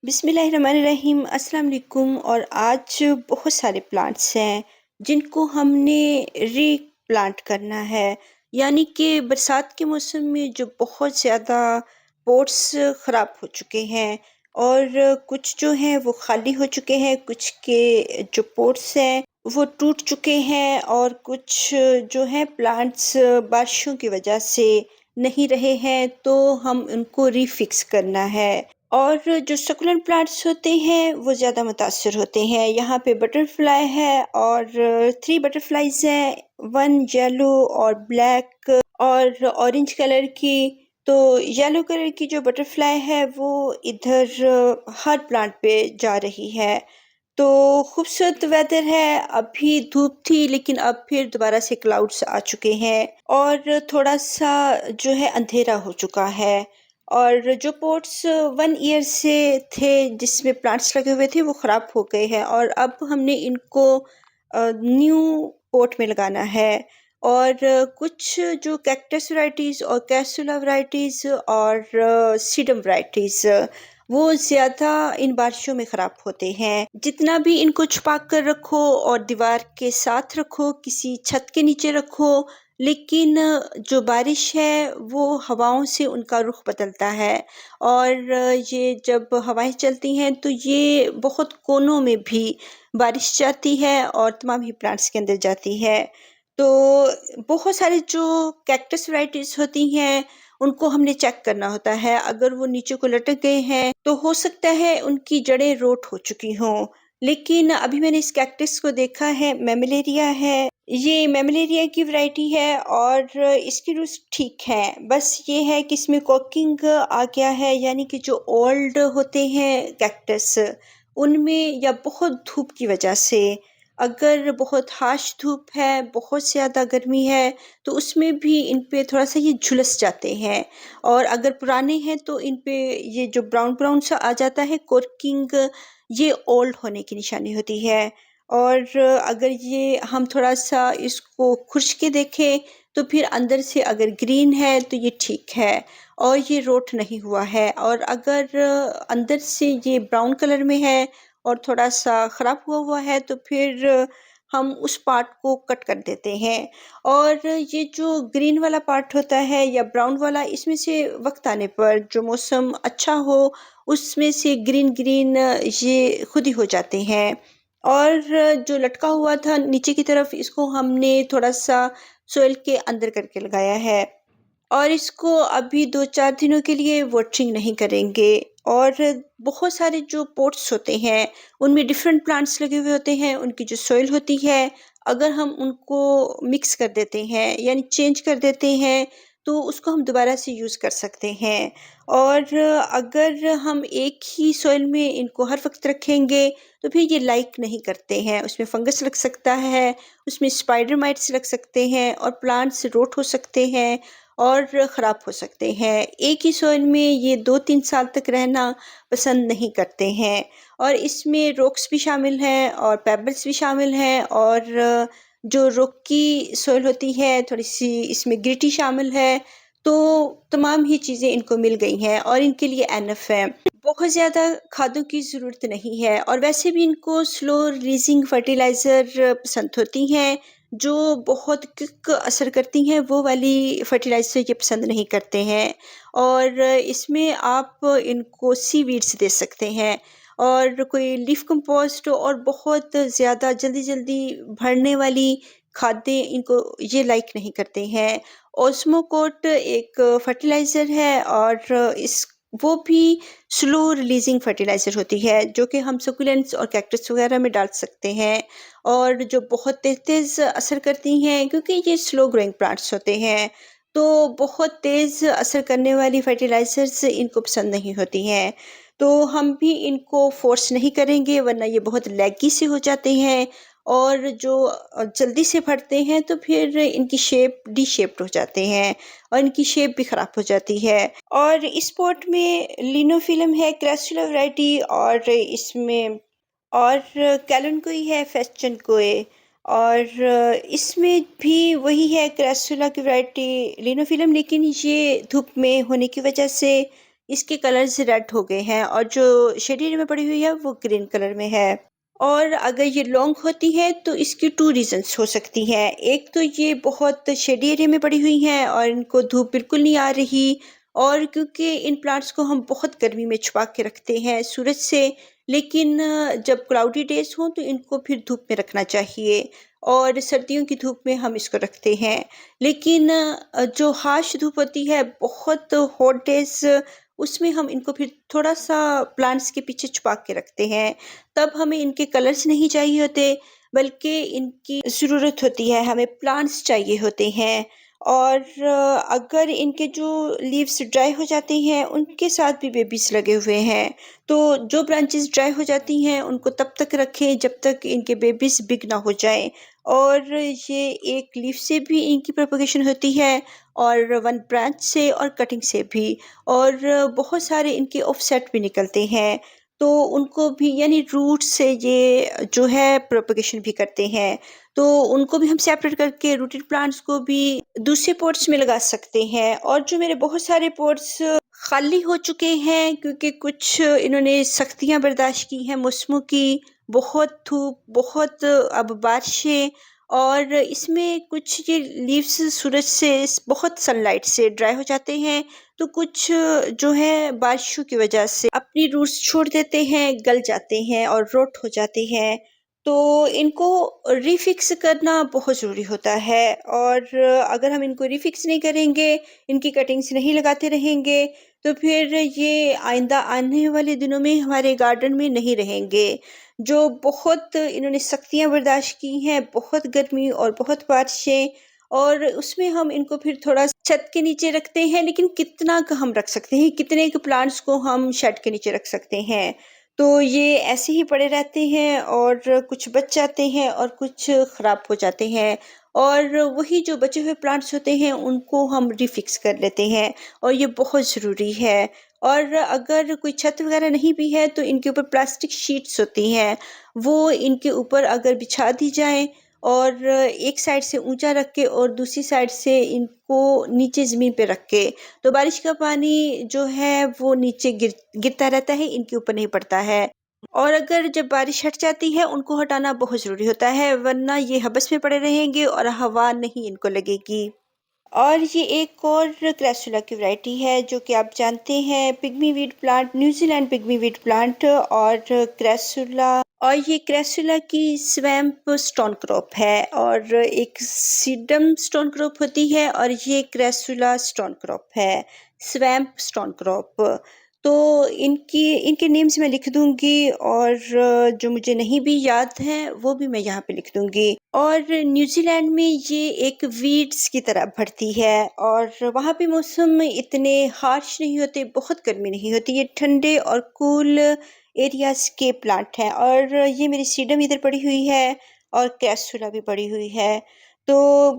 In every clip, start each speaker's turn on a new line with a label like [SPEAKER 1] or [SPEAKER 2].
[SPEAKER 1] बिस्मिल्लाहिर्रहमानिर्रहीम अस्सलाम वालेकुम। और आज बहुत सारे प्लांट्स हैं जिनको हमने रीप्लांट करना है। यानी कि बरसात के मौसम में जो बहुत ज़्यादा पॉट्स ख़राब हो चुके हैं और कुछ जो हैं वो खाली हो चुके हैं, कुछ के जो पॉट्स हैं वो टूट चुके हैं और कुछ जो हैं प्लांट्स बारिशों की वजह से नहीं रहे हैं, तो हम उनको रीफिक्स करना है। और जो सक्युलेंट प्लांट्स होते हैं वो ज़्यादा मुतासर होते हैं। यहाँ पे बटरफ्लाई है और 3 बटरफ्लाइज़ हैं, 1 येलो और ब्लैक और ऑरेंज कलर की। तो येलो कलर की जो बटरफ्लाई है वो इधर हर प्लांट पे जा रही है। तो खूबसूरत वेदर है, अभी धूप थी लेकिन अब फिर दोबारा से क्लाउड्स आ चुके हैं और थोड़ा-सा जो है अंधेरा हो चुका है। और जो पॉट्स 1 ईयर से थे जिसमें प्लांट्स लगे हुए थे वो ख़राब हो गए हैं और अब हमने इनको न्यू पॉट में लगाना है। और कुछ जो कैक्टस वैराइटीज़ और कैसुला वैराइटीज़ और सीडम वैराइटीज़ वो ज़्यादा इन बारिशों में ख़राब होते हैं। जितना भी इनको छुपा कर रखो और दीवार के साथ रखो, किसी छत के नीचे रखो, लेकिन जो बारिश है वो हवाओं से उनका रुख बदलता है और ये जब हवाएं चलती हैं तो ये बहुत कोनों में भी बारिश जाती है और तमाम ही प्लांट्स के अंदर जाती है। तो बहुत सारे जो कैक्टस वैराइटीज़ होती हैं उनको हमने चेक करना होता है। अगर वो नीचे को लटक गए हैं तो हो सकता है उनकी जड़ें रोट हो चुकी हों। लेकिन अभी मैंने इस कैक्टस को देखा है, मेमिलेरिया है। ये मेमिलेरिया की वैरायटी है और इसकी रूट्स ठीक हैं। बस ये है कि इसमें कॉकिंग आ गया है, यानी कि जो ओल्ड होते हैं कैक्टस उनमें या बहुत धूप की वजह से, अगर बहुत हार्श धूप है, बहुत ज़्यादा गर्मी है तो उसमें भी इन पे थोड़ा-सा ये झुलस जाते हैं। और अगर पुराने हैं तो इन पे ये जो ब्राउन-ब्राउन सा आ जाता है कॉर्किंग, ये ओल्ड होने की निशानी होती है। और अगर ये हम थोड़ा-सा इसको खुरच के देखें तो फिर अंदर से अगर ग्रीन है तो ये ठीक है और ये रोट नहीं हुआ है। और अगर अंदर से ये ब्राउन कलर में है और थोड़ा-सा ख़राब हुआ है तो फिर हम उस पार्ट को कट कर देते हैं। और ये जो ग्रीन वाला पार्ट होता है या ब्राउन वाला, इसमें से वक़्त आने पर जो मौसम अच्छा हो उसमें से ग्रीन-ग्रीन ये खुद ही हो जाते हैं। और जो लटका हुआ था नीचे की तरफ, इसको हमने थोड़ा-सा सॉइल के अंदर करके लगाया है और इसको अभी 2-4 दिनों के लिए वाटरिंग नहीं करेंगे। और बहुत सारे जो पॉट्स होते हैं उनमें डिफरेंट प्लांट्स लगे हुए होते हैं, उनकी जो सॉइल होती है अगर हम उनको मिक्स कर देते हैं यानी चेंज कर देते हैं तो उसको हम दोबारा से यूज़ कर सकते हैं। और अगर हम एक ही सॉइल में इनको हर वक्त रखेंगे तो फिर ये लाइक नहीं करते हैं, उसमें फंगस लग सकता है, उसमें स्पाइडर माइट्स लग सकते हैं और प्लांट्स रोट हो सकते हैं और ख़राब हो सकते हैं। एक ही सॉइल में ये 2-3 साल तक रहना पसंद नहीं करते हैं। और इसमें रॉक्स भी शामिल हैं और पेबल्स भी शामिल हैं और जो रॉकी सॉइल होती है, थोड़ी-सी इसमें ग्रिटी शामिल है, तो तमाम ही चीज़ें इनको मिल गई हैं और इनके लिए एनफ है। बहुत ज़्यादा खादों की ज़रूरत नहीं है और वैसे भी इनको स्लो रिलीज़िंग फर्टिलाइज़र पसंद होती हैं, जो बहुत क्विक असर करती हैं वो वाली फर्टिलाइज़र ये पसंद नहीं करते हैं। और इसमें आप इनको सीवीड्स दे सकते हैं और कोई लीफ कंपोस्ट और बहुत ज़्यादा जल्दी-जल्दी बढ़ने वाली खादें इनको ये लाइक नहीं करते हैं। ऑस्मोकोट एक फर्टिलाइज़र है और इस वो भी स्लो रिलीज़िंग फर्टिलाइज़र होती है, जो कि हम सक्युलेंट्स और कैक्टस वगैरह में डाल सकते हैं और जो बहुत तेज़-तेज़ असर करती हैं क्योंकि ये स्लो ग्रोइंग प्लांट्स होते हैं, तो बहुत तेज़ असर करने वाली फर्टिलाइज़र्स इनको पसंद नहीं होती हैं। तो हम भी इनको फ़ोर्स नहीं करेंगे वरना ये बहुत लैगी से हो जाते हैं और जो जल्दी से फटते हैं तो फिर इनकी शेप डी शेप्ड हो जाते हैं और इनकी शेप भी ख़राब हो जाती है। और इस पॉट में लिनोफिलम है, क्रैसुला वैरायटी और इसमें और कैलनकोई है, फेस्टनकोए। और इसमें भी वही है क्रैसुला की वैरायटी लिनोफिलम, लेकिन ये धूप में होने की वजह से इसके कलर्स रेड हो गए हैं और जो शेडी एरिया में पड़ी हुई है वो ग्रीन कलर में है। और अगर ये लॉन्ग होती है तो इसकी 2 रीज़न्स हो सकती हैं। एक तो ये बहुत शेडी एरिया में पड़ी हुई हैं और इनको धूप बिल्कुल नहीं आ रही, और क्योंकि इन प्लांट्स को हम बहुत गर्मी में छुपा के रखते हैं सूरज से, लेकिन जब क्लाउडी डेज़ हों तो इनको फिर धूप में रखना चाहिए और सर्दियों की धूप में हम इसको रखते हैं। लेकिन जो हार्श धूप होती है, बहुत हॉट डेज़, उसमें हम इनको फिर थोड़ा-सा प्लांट्स के पीछे छुपा के रखते हैं। तब हमें इनके कलर्स नहीं चाहिए होते, बल्कि इनकी ज़रूरत होती है, हमें प्लांट्स चाहिए होते हैं। और अगर इनके जो लीव्स ड्राई हो जाते हैं, उनके साथ भी बेबीज़ लगे हुए हैं। तो जो ब्रांचेज़ ड्राई हो जाती हैं, उनको तब तक रखें जब तक इनके बेबीज़ बिग ना हो जाएँ। और ये एक लीफ से भी इनकी प्रोपगेशन होती है और वन ब्रांच से और कटिंग से भी, और बहुत सारे इनके ऑफसेट भी निकलते हैं। तो उनको भी यानी रूट से ये जो है प्रोपगेशन भी करते हैं। तो उनको भी हम सेपरेट करके रूटेड प्लांट्स को भी दूसरे पॉट्स में लगा सकते हैं। और जो मेरे बहुत सारे पॉट्स खाली हो चुके हैं क्योंकि कुछ इन्होंने सख्तियाँ बर्दाश्त की हैं मौसमों की, बहुत धूप, बहुत अब बारिशें, और इसमें कुछ ये लीव्स सूरज से बहुत सनलाइट से ड्राई हो जाते हैं। तो कुछ जो है बारिशों की वजह से अपनी रूट्स छोड़ देते हैं, गल जाते हैं और रोट हो जाते हैं। तो इनको रीफिक्स करना बहुत ज़रूरी होता है, और अगर हम इनको रीफिक्स नहीं करेंगे, इनकी कटिंग्स नहीं लगाते रहेंगे, तो फिर ये आइंदा आने वाले दिनों में हमारे गार्डन में नहीं रहेंगे। जो बहुत इन्होंने सख्तियाँ बर्दाश्त की हैं, बहुत गर्मी और बहुत बारिशें, और उसमें हम इनको फिर थोड़ा छत के नीचे रखते हैं, लेकिन कितना क हम रख सकते हैं, कितने क प्लांट्स को हम शेड के नीचे रख सकते हैं। तो ये ऐसे ही पड़े रहते हैं और कुछ बच जाते हैं और कुछ खराब हो जाते हैं, और वही जो बचे हुए प्लांट्स होते हैं उनको हम रिफिक्स कर लेते हैं, और ये बहुत ज़रूरी है। और अगर कोई छत वगैरह नहीं भी है तो इनके ऊपर प्लास्टिक शीट्स होती हैं, वो इनके ऊपर अगर बिछा दी जाएँ और एक साइड से ऊँचा रख के और दूसरी साइड से इनको नीचे ज़मीन पे रख के, तो बारिश का पानी जो है वो नीचे गिरता रहता है, इनके ऊपर नहीं पड़ता है। और अगर जब बारिश हट जाती है, उनको हटाना बहुत ज़रूरी होता है, वरना ये हबस में पड़े रहेंगे और हवा नहीं इनको लगेगी। और ये एक और क्रेसुला की वैरायटी है जो कि आप जानते हैं, pygmy weed plant, New Zealand pygmy weed plant, और क्रेसुला, और ये क्रेसुला की स्वैम्प स्टोन क्रॉप है, और एक सीडम स्टोन क्रॉप होती है और ये क्रेसुला स्टोन क्रॉप है, स्वैम्प स्टोन क्रॉप। तो इनकी इनके नेम्स मैं लिख दूँगी, और जो मुझे नहीं भी याद हैं वो भी मैं यहाँ पे लिख दूँगी। और न्यूज़ीलैंड में ये एक वीड्स की तरह बढ़ती है, और वहाँ पे मौसम इतने हार्श नहीं होते, बहुत गर्मी नहीं होती, ये ठंडे और कूल एरियाज़ के प्लांट हैं। और ये मेरी सीडम इधर पड़ी हुई है और कैसुला भी पड़ी हुई है। तो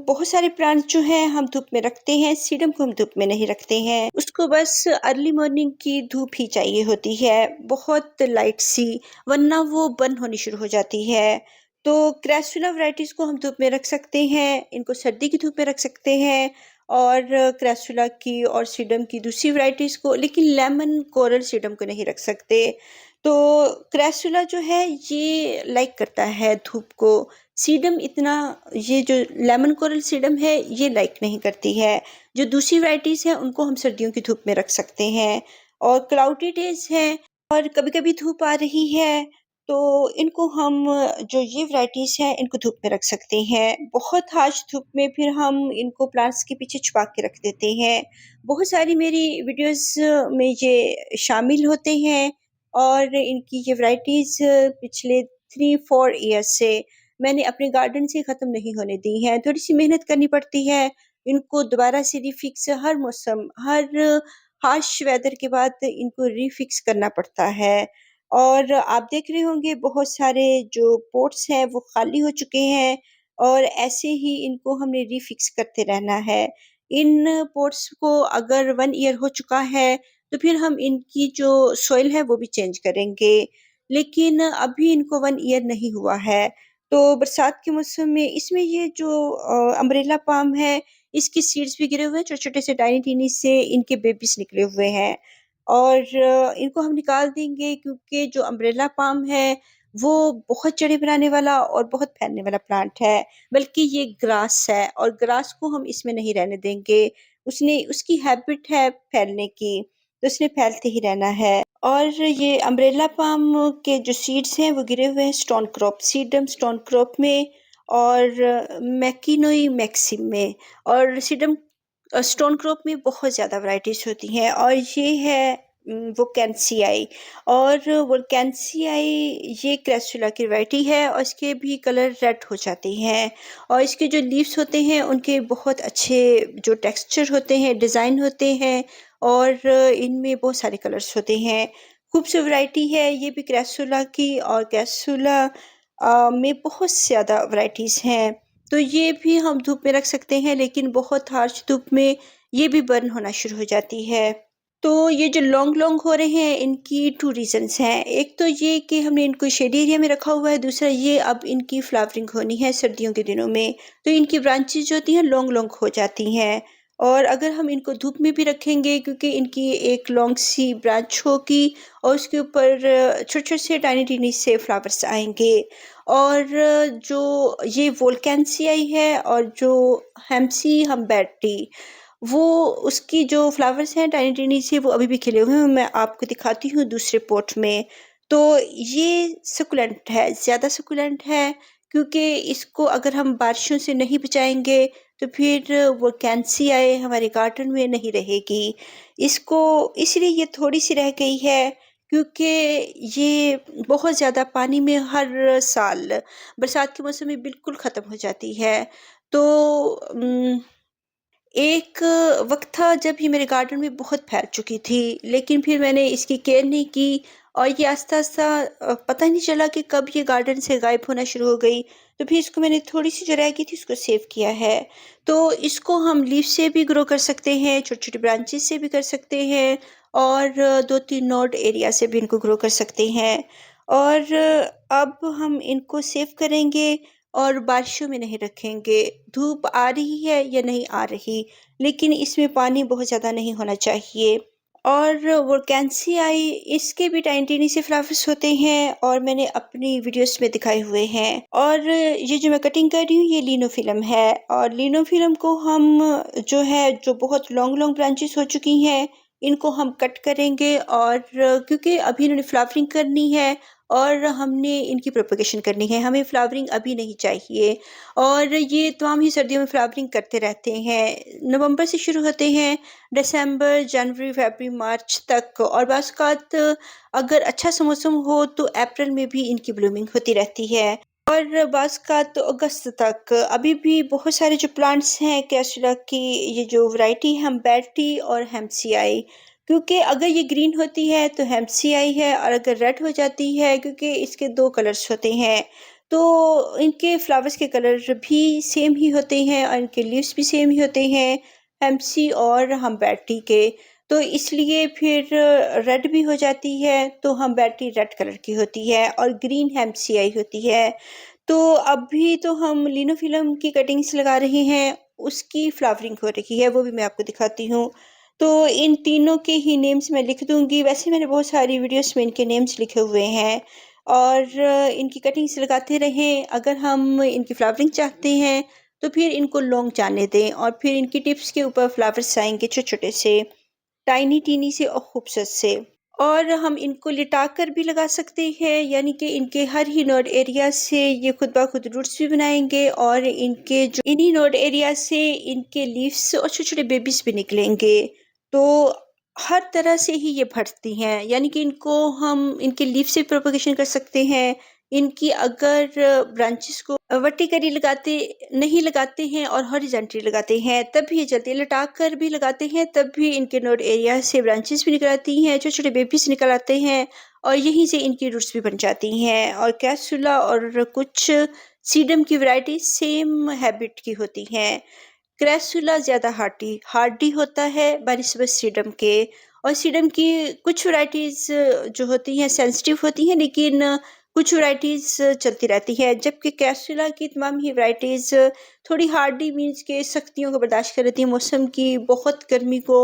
[SPEAKER 1] बहुत सारे प्लांट्स जो हैं हम धूप में रखते हैं, सीडम को हम धूप में नहीं रखते हैं। उसको बस अर्ली मॉर्निंग की धूप ही चाहिए होती है, बहुत लाइट सी, वरना वो बर्न होनी शुरू हो जाती है। तो क्रेसुला वैराइटीज़ को हम धूप में रख सकते हैं, इनको सर्दी की धूप में रख सकते हैं, और क्रेसुला की और सीडम की दूसरी वैराइटीज़ को, लेकिन लेमन कोरल सीडम को नहीं रख सकते। तो क्रेसुला जो है ये लाइक करता है धूप को, सीडम इतना, ये जो लेमन कोरल सीडम है ये लाइक नहीं करती है। जो दूसरी वैराइटीज़ हैं उनको हम सर्दियों की धूप में रख सकते हैं, और क्लाउडी डेज़ हैं और कभी-कभी धूप आ रही है, तो इनको हम, जो ये वैराइटीज़ हैं इनको धूप में रख सकते हैं। बहुत हार्श धूप में फिर हम इनको प्लांट्स के पीछे छुपा के रख देते हैं। बहुत सारी मेरी वीडियोज़ में ये शामिल होते हैं, और इनकी ये वैराइटीज़ पिछले 3-4 ईयर्स से मैंने अपने गार्डन से ख़त्म नहीं होने दी हैं। थोड़ी-सी मेहनत करनी पड़ती है, इनको दोबारा से रिफ़िक्स हर मौसम, हर हार्श वेदर के बाद इनको रिफ़िक्स करना पड़ता है। और आप देख रहे होंगे बहुत सारे जो पॉट्स हैं वो खाली हो चुके हैं, और ऐसे ही इनको हमने रिफ़िक्स करते रहना है। इन पॉट्स को अगर 1 ईयर हो चुका है, तो फिर हम इनकी जो सॉइल है वो भी चेंज करेंगे। लेकिन अभी इनको 1 ईयर नहीं हुआ है, तो बरसात के मौसम में इसमें ये जो अम्ब्रेला पाम है, इसके सीड्स भी गिरे हुए हैं, छोटे-छोटे से टाइनी-टिनी से इनके बेबीज़ निकले हुए हैं। और इनको हम निकाल देंगे क्योंकि जो अम्ब्रेला पाम है वो बहुत जड़ें बनाने वाला और बहुत फैलने वाला प्लांट है, बल्कि ये ग्रास है और ग्रास को हम इसमें नहीं रहने देंगे। उसने उसकी हैबिट है फैलने की, तो उसने फैलते ही रहना है। और ये अम्ब्रेला पाम के जो सीड्स हैं वो गिरे हुए हैं स्टोन क्रॉप, सीडम स्टोन क्रॉप में और मैकिनोई मैक्सिम में। और सीडम स्टोन क्रॉप में बहुत ज़्यादा वैराइटीज़ होती हैं और ये है वोकेंसियाई। और वोल्केंसियाई ये क्रैसुला की वैरायटी है और इसके भी कलर रेड हो जाते हैं और इसके जो लीव्स होते हैं उनके बहुत अच्छे जो टेक्सचर होते हैं, डिज़ाइन होते हैं और इनमें बहुत सारे कलर्स होते हैं। खूबसूरत वैरायटी है ये भी क्रैसुला की और क्रैसुला में बहुत ज़्यादा वैराइटीज़ हैं। तो ये भी हम धूप में रख सकते हैं, लेकिन बहुत हार्श धूप में ये भी बर्न होना शुरू हो जाती है। तो ये जो लॉन्ग लॉन्ग हो रहे हैं इनकी 2 रीज़न्स हैं। एक तो ये कि हमने इनको शेड एरिया में रखा हुआ है, दूसरा ये अब इनकी फ्लावरिंग होनी है सर्दियों के दिनों में, तो इनकी ब्रांचेज़ जो होती हैं लॉन्ग लॉन्ग हो जाती हैं। और अगर हम इनको धूप में भी रखेंगे क्योंकि इनकी एक लॉन्ग सी ब्रांच होगी और उसके ऊपर छोटे-छोटे से टाइनी-टाइनी से फ्लावर्स आएँगे। और जो ये वोल्केंसियाई है और जो हेम्सी हम्बेर्टी, वो उसकी जो फ्लावर्स हैं टाइनी-टाइनी से वो अभी भी खिले हुए हैं, मैं आपको दिखाती हूँ दूसरे पॉट में। तो ये सक्युलेंट है, ज़्यादा सक्युलेंट है क्योंकि इसको अगर हम बारिशों से नहीं बचाएँगे तो फिर वोल्केंसियाई हमारे गार्डन में नहीं रहेगी। इसको इसलिए ये थोड़ी-सी रह गई है क्योंकि ये बहुत ज़्यादा पानी में हर साल बरसात के मौसम में बिल्कुल ख़त्म हो जाती है। तो एक वक़्त था जब ये मेरे गार्डन में बहुत फैल चुकी थी, लेकिन फिर मैंने इसकी केयर नहीं की और ये आस्ता-आस्ता पता ही नहीं चला कि कब ये गार्डन से गायब होना शुरू हो गई। तो फिर इसको मैंने थोड़ी-सी जो रह गई थी उसको सेव किया है। तो इसको हम लीफ से भी ग्रो कर सकते हैं, छोटे-छोटे ब्रांचेज़ से भी कर सकते हैं और 2-3 नोड एरिया से भी इनको ग्रो कर सकते हैं। और अब हम इनको सेव करेंगे और बारिशों में नहीं रखेंगे। धूप आ रही है या नहीं आ रही, लेकिन इसमें पानी बहुत ज़्यादा नहीं होना चाहिए। और वोल्केंसियाई इसके भी टाइनी से फ्लावर्स होते हैं और मैंने अपनी वीडियोस में दिखाए हुए हैं। और ये जो मैं कटिंग कर रही हूँ ये लिनोफिलम है और लिनोफिलम को हम जो बहुत लॉन्ग लॉन्ग ब्रांचेस हो चुकी हैं इनको हम कट करेंगे और क्योंकि अभी इन्होंने फ्लावरिंग करनी है और हमने इनकी प्रोपगेशन करनी है, हमें फ्लावरिंग अभी नहीं चाहिए। और ये तमाम ही सर्दियों में फ्लावरिंग करते रहते हैं, नवंबर से शुरू होते हैं, दिसंबर, जनवरी, फरवरी, मार्च तक। और बाज़ औक़ात अगर अच्छा सा मौसम हो तो अप्रैल में भी इनकी ब्लूमिंग होती रहती है और बाज़ औक़ात तो अगस्त तक। अभी भी बहुत सारे जो प्लांट्स हैं कैसुला की, ये जो वैरायटी है हम्बेर्टी और हेम्सियाई, क्योंकि अगर ये ग्रीन होती है तो हेम्सियाई है और अगर रेड हो जाती है क्योंकि इसके 2 कलर्स होते हैं, तो इनके फ्लावर्स के कलर भी सेम ही होते हैं और इनके लीव्स भी सेम ही होते हैं, हेम्सी और हम्बेर्टी के। तो इसलिए फिर रेड भी हो जाती है, तो हम्बेर्टी रेड कलर की होती है और ग्रीन हेम्सियाई होती है। तो अभी तो हम लिनोफिलम की कटिंग्स लगा रहे हैं, उसकी फ्लावरिंग हो रही है, वो भी मैं आपको दिखाती हूँ। तो इन तीनों के ही नेम्स मैं लिख दूँगी, वैसे मैंने बहुत सारी वीडियोज़ में इनके नेम्स लिखे हुए हैं और इनकी कटिंग्स लगाते रहें। अगर हम इनकी फ्लावरिंग चाहते हैं, तो फिर इनको लॉन्ग जाने दें और फिर इनकी टिप्स के ऊपर फ्लावर्स आएँगे छोटे-छोटे से, टाइनी-टीनी से और खूबसूरत से। और हम इनको लिटा कर भी लगा सकते हैं, यानी कि इनके हर ही नोड एरिया से ये खुद ब खुद रूट्स भी बनाएँगे और इनके जो इन्हीं नोड एरिया से इनके लीव्स और छोटे-छोटे बेबीज़ भी निकलेंगे। तो हर तरह से ही ये बढ़ती हैं, यानी कि इनको हम इनके लीफ से प्रोपगेशन कर सकते हैं। इनकी अगर ब्रांचेस को वर्टिकली नहीं लगाते हैं और हॉरिज़ॉन्टली लगाते हैं, तब भी ये जल्दी लटाकर भी लगाते हैं, तब भी इनके नोड एरिया से ब्रांचेस भी निकल आती हैं, छोटे-छोटे बेबीज़ निकल आते हैं और यहीं से इनकी रूट्स भी बन जाती हैं। और कैसुला और कुछ सीडम की वैरायटी सेम हैबिट की होती हैं। क्रैसुला ज़्यादा हार्डी होता है बनिस्बत सीडम के। और सीडम की कुछ वैराइटीज़ जो होती हैं सेंसिटिव होती हैं, लेकिन कुछ वैराइटीज़ चलती रहती है, जबकि कैसुला की तमाम ही वैराइटीज़ थोड़ी हार्डी मीन्स के सख्तियों को बर्दाश्त कर लेती हैं, मौसम की बहुत गर्मी को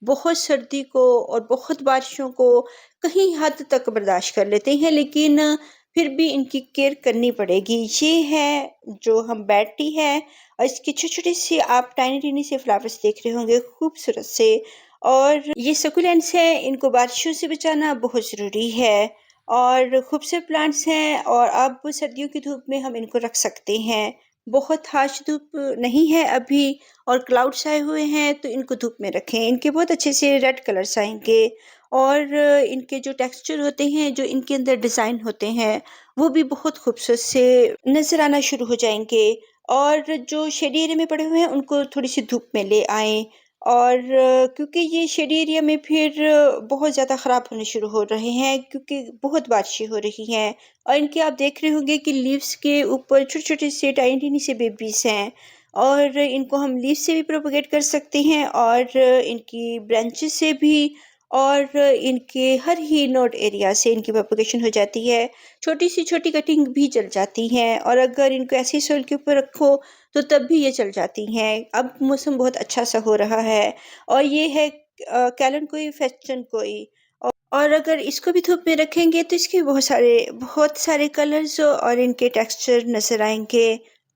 [SPEAKER 1] बहुत सर्दी को और बहुत बारिशों को कहीं हद तक बर्दाश्त कर लेते हैं, लेकिन फिर भी इनकी केयर करनी पड़ेगी। ये है जो हम बेड टी है और इसके छोटे-छोटे से आप टाइनी-टाइनी से फ्लावर्स देख रहे होंगे खूबसूरत से, और ये सकुलेंट्स हैं, इनको बारिशों से बचाना बहुत ज़रूरी है और खूबसूरत प्लांट्स हैं और अब सर्दियों की धूप में हम इनको रख सकते हैं। बहुत हार्श धूप नहीं है अभी और क्लाउड्स आए हुए हैं, तो इनको धूप में रखें। इनके बहुत अच्छे से रेड कलर्स आएँगे और इनके जो टेक्सचर होते हैं, जो इनके अंदर डिज़ाइन होते हैं, वो भी बहुत खूबसूरत से नज़र आना शुरू हो जाएँगे और जो शेडी एरिया में पड़े हुए हैं, उनको थोड़ी-सी धूप में ले आएँ और क्योंकि ये शेडी एरिया में फिर बहुत ज़्यादा ख़राब होने शुरू हो रहे हैं क्योंकि बहुत बारिशें हो रही हैं और इनके आप देख रहे होंगे कि लीव्स के ऊपर छोटे-छोटे से टाइनी-टाइनी से बेबीज़ हैं और इनको हम लीफ से भी प्रोपेगेट कर सकते हैं और इनकी ब्रांचेस से भी और इनके हर ही नोड एरिया से इनकी प्रोपेगेशन हो जाती है। छोटी सी छोटी कटिंग भी चल जाती हैं और अगर इनको ऐसी सोइल के ऊपर रखो तो तब भी ये चल जाती हैं। अब मौसम बहुत अच्छा सा हो रहा है और ये है कैलेंडुई फेस्टुनकुई और अगर इसको भी धूप में रखेंगे तो इसके बहुत सारे कलर्स और इनके टेक्सचर नज़र आएँगे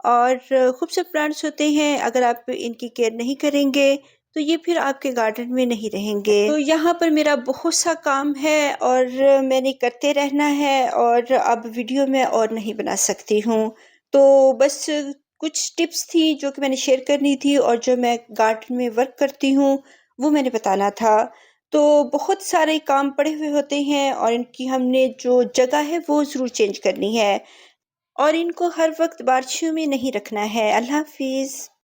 [SPEAKER 1] और खूबसूरत प्लांट्स होते हैं। अगर आप इनकी केयर नहीं करेंगे तो ये फिर आपके गार्डन में नहीं रहेंगे। तो यहाँ पर मेरा बहुत सा काम है और मैंने करते रहना है और अब वीडियो मैं और नहीं बना सकती हूँ। तो बस कुछ टिप्स थी जो कि मैंने शेयर करनी थी और जो मैं गार्डन में वर्क करती हूँ, वो मैंने बताना था। तो बहुत सारे काम पड़े हुए होते हैं और इनकी हमने जो जगह है वो ज़रूर चेंज करनी है और इनको हर वक़्त बारिशों में नहीं रखना है। अल्लाह हाफ़िज़।